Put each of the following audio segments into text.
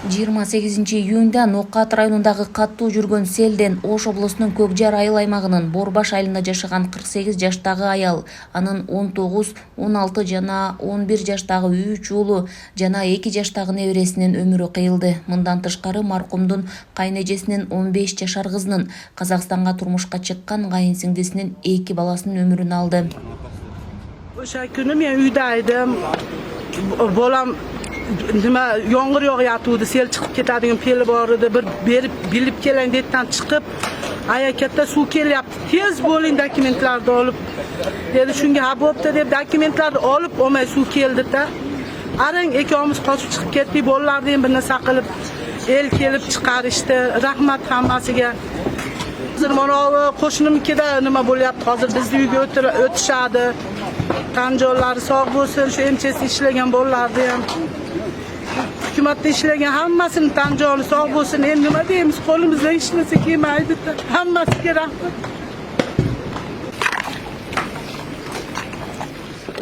28-июнда Ноқат районундағы каттуу жүргөн селден Ош облусунун Көкжар айыл аймагынын Борбаш айылында жашаган 48 жаштагы аял, анын 19, 16 жана 11 жаштагы 3 уулу жана 2 жаштагы небересинин өмүрү кыйылды. Мындан тышкары маркумдун кайнэжесинин 15 жашар кызынын, Казакстанга турмушка чыккан кайынсиңдисинин 2 баласынын өмүрүн алды. O'sha kuni men uyda edim. Bolam nima yomg'ir yog'yapti, sel chiqib ketadigan peli bor edi. Bir berib bilib keling deydan chiqib, katta suv kelyapti. Tez bo'ling, dokumentlarni olib. Dedi shunga ha bo'pti deb dokumentlarni olib, olmay suv keldi-da. Arang ikkovimiz qochib chiqib ketdik, bolalarni ham bir narsa qilib, el kelib chiqarishdi. Rahmat hammasiga. Hozir mana qo'shnimnikida nima bo'lyapti? Hozir bizni uyga o'tishadi. Tanjonlari sog' bo'lsin, shu MCS ishlagan bolalarni ham. Hukumatda ishlagan hammasini tanjoni sog' bo'lsin. Endi nima deymiz? Qo'limizdan hech narsa kelmaydi. Hammasiga rahmat.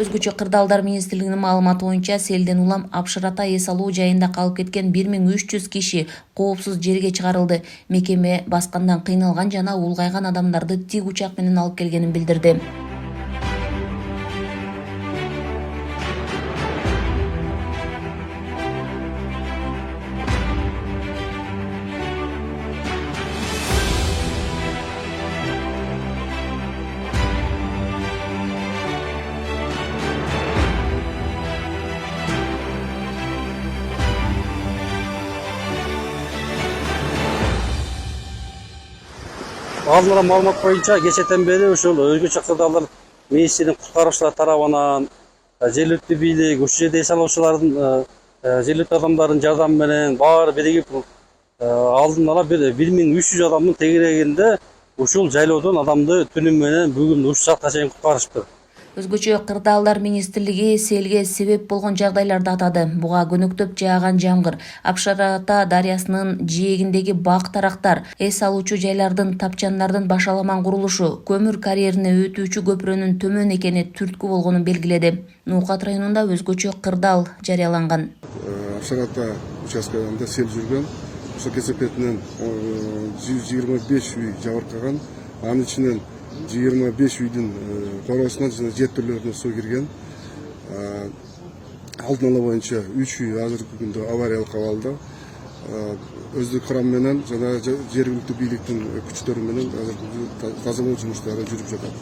Өзгөчө кырдаалдар министрлигинин маалыматы боюнча селден улам Апшырата эс алуу жайында калып кеткен 1300 киши коопсуз жерге чыгарылды. Мекеме баскандан кыйналган жана улгайган адамдарды тик учак менен алып келгенин билдирди. Алдын маалымат боюнча кечэтен бери ушул өзгөчө кырдаалдар министринин куткаруучулар тарабынан жергиликтүү бийлик, ушул жерде эс алуучулардын жергиликтүү адамдардын жардамы менен баары биригип алдын ала 1300 адамдын тегерегинде ушул жайлоодон адамды түнү менен бүгүн ушул саатка чейин куткарышты. Өзгөчө кырдаалдар министрлиги селге себеп болгон жагдайларды атады. Буга көнөктөп жааган жамгыр, Апшарата дарыясынын жээгиндеги бак тарактар, эс алуучу жайлардын тапчандардын башаламан курулушу, көмүр карьерине өтүүчү көпүрөнүн төмөн экени түрткү болгонун белгиледи. Ноқат районунда өзгөчө кырдаал жарыяланган. Апшарата участкаларында сел жүргөн, ошол кесепетинен 125 үй жабыркаган, анын ичинен 25 үйдүн короосуна жана жер түрлөрүнө суу кирген. Алдын ала боюнча 3 үй азыркы күндө авариялык абалда. Өздүк кран менен жана жергиликтүү бийликтин күчтөрү менен азыр тазалоо жумуштары жүрүп жатат.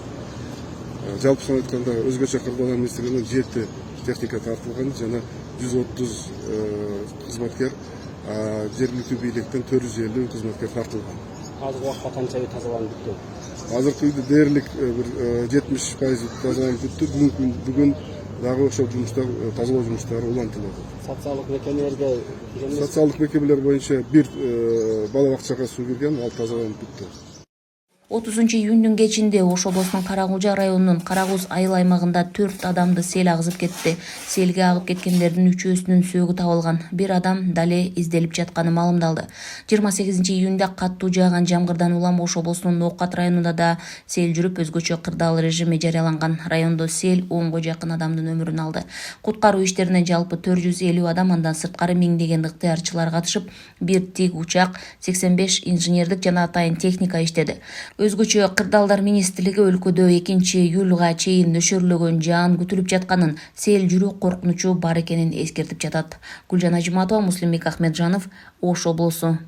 Жалпысынан айтканда өзгөчө кырдаалдар министрлигинен 7 техника тартылган жана 130 кызматкер, жергиликтүү бийликтен 450 кызматкер тартылган. Азыр убакытта канча үй тазаланып бүттү? Азыркы үйдө дээрлик 70% тазаланып бүттү. Бүгүн дагы ошол жумуштар, тазалоо жумуштары улантылат. Социалдык мекемелер боюнча бир бала бакчага суу кирген, ал тазаланып бүттү. 30-июндун кечинде Ош облусунун Карагулжа районунун Карагуз айыл аймагында 4 адамды сел агызып кетти. Селге агып кеткендердин 3-өсүнүн сөөгү табылган. Бир адам дале изделип жатканы маалымдалды. 28-июнда каттуу жааган жамгырдан улам Ош облусунун Ноқат районунда да сел жүрүп, өзгөчө кырдаал режими жарыяланган. Райондо сел 10го жакын адамдын өмүрүн алды. Куткаруу иштерине жалпы 450 адам, андан сырткары миңдеген ыктыярчылар катышып, бир тик учак, 85 инженердик жана атайын техника иштеди. Өзгөчө кырдаалдар министрлиги өлкөдө 2-июлга чейин нөшөрлөгөн жаан күтүлүп жатканын, сел жүрүү коркунучу бар экенин эскертип жатат. Гүлжан Ажиматова, Муслимбек Ахмеджанов, Ош облусу.